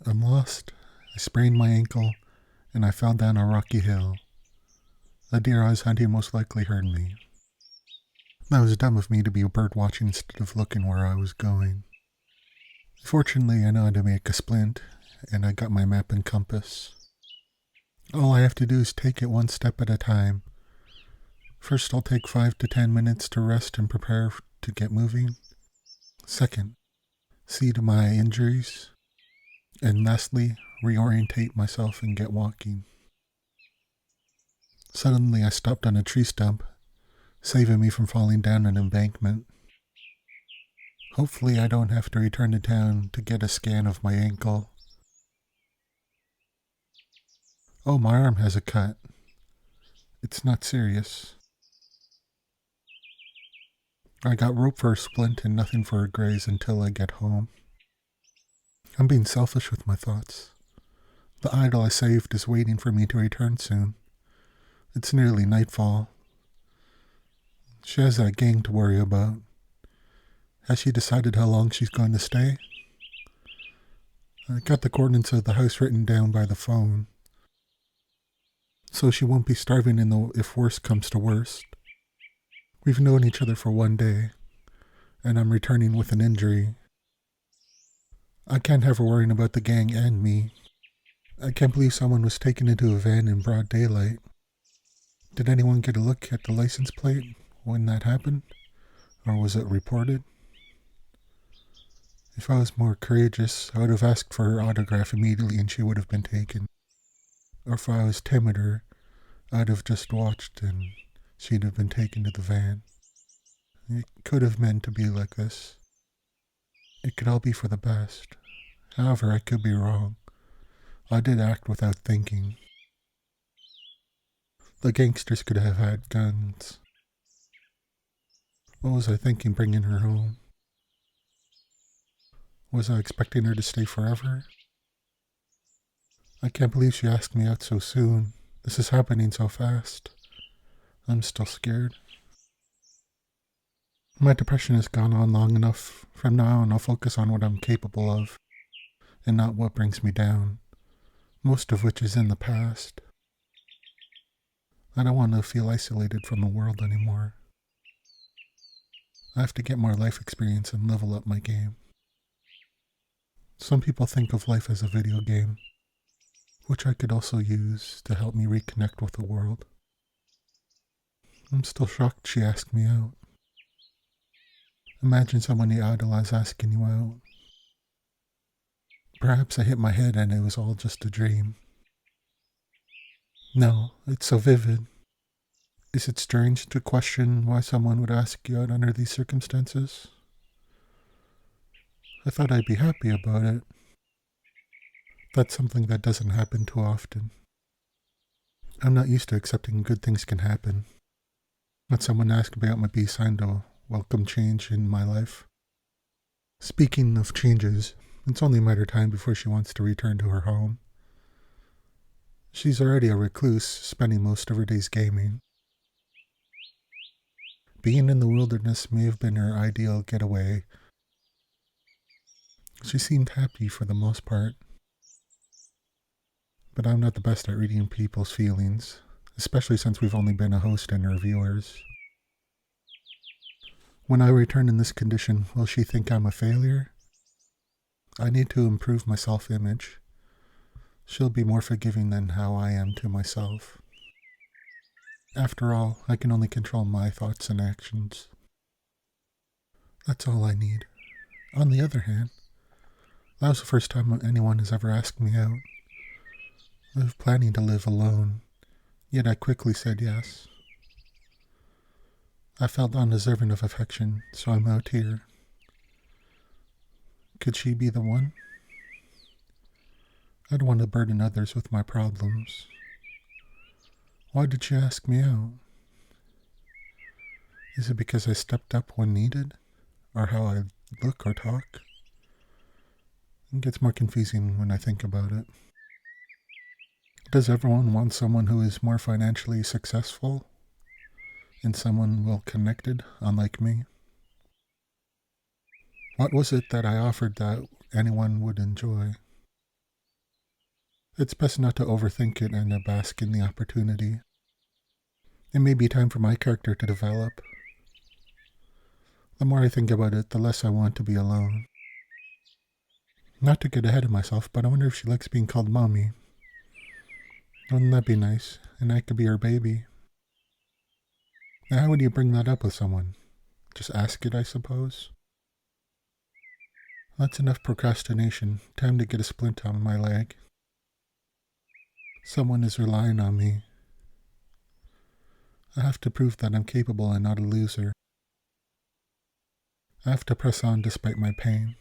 I'm lost. I sprained my ankle, and I fell down a rocky hill. The deer I was hunting most likely heard me. That was dumb of me to be bird watching instead of looking where I was going. Fortunately, I know how to make a splint, and I got my map and compass. All I have to do is take it one step at a time. First, I'll take 5 to 10 minutes to rest and prepare to get moving. Second, see to my injuries. And lastly, reorientate myself and get walking. Suddenly, I stopped on a tree stump, saving me from falling down an embankment. Hopefully, I don't have to return to town to get a scan of my ankle. Oh, my arm has a cut. It's not serious. I got rope for a splint and nothing for a graze until I get home. I'm being selfish with my thoughts. The idol I saved is waiting for me to return soon. It's nearly nightfall. She has that gang to worry about. Has she decided how long she's going to stay? I got the coordinates of the house written down by the phone, so she won't be starving if worst comes to worst. We've known each other for 1 day, and I'm returning with an injury. I can't have her worrying about the gang and me. I can't believe someone was taken into a van in broad daylight. Did anyone get a look at the license plate when that happened? Or was it reported? If I was more courageous, I would have asked for her autograph immediately and she would have been taken. Or if I was timider, I'd have just watched and she'd have been taken to the van. It could have meant to be like this. It could all be for the best. However, I could be wrong. I did act without thinking. The gangsters could have had guns. What was I thinking bringing her home? Was I expecting her to stay forever? I can't believe she asked me out so soon. This is happening so fast. I'm still scared. My depression has gone on long enough. From now on, I'll focus on what I'm capable of, and not what brings me down, most of which is in the past. I don't want to feel isolated from the world anymore. I have to get more life experience and level up my game. Some people think of life as a video game, which I could also use to help me reconnect with the world. I'm still shocked she asked me out. Imagine someone you idolize asking you out. Perhaps I hit my head and it was all just a dream. No, it's so vivid. Is it strange to question why someone would ask you out under these circumstances? I thought I'd be happy about it. That's something that doesn't happen too often. I'm not used to accepting good things can happen. When someone asks me out might be a sign to welcome change in my life. Speaking of changes, it's only a matter of time before she wants to return to her home. She's already a recluse, spending most of her days gaming. Being in the wilderness may have been her ideal getaway. She seemed happy for the most part. But I'm not the best at reading people's feelings, especially since we've only been a host and reviewers. When I return in this condition, will she think I'm a failure? I need to improve my self-image. She'll be more forgiving than how I am to myself. After all, I can only control my thoughts and actions. That's all I need. On the other hand, that was the first time anyone has ever asked me out. I was planning to live alone, yet I quickly said yes. I felt undeserving of affection, so I'm out here. Could she be the one? I don't want to burden others with my problems. Why did she ask me out? Is it because I stepped up when needed? Or how I look or talk? It gets more confusing when I think about it. Does everyone want someone who is more financially successful? And someone well-connected, unlike me? What was it that I offered that anyone would enjoy? It's best not to overthink it and to bask in the opportunity. It may be time for my character to develop. The more I think about it, the less I want to be alone. Not to get ahead of myself, but I wonder if she likes being called Mommy. Wouldn't that be nice? And I could be her baby. Now, how would you bring that up with someone? Just ask it, I suppose? That's enough procrastination. Time to get a splint on my leg. Someone is relying on me. I have to prove that I'm capable and not a loser. I have to press on despite my pain.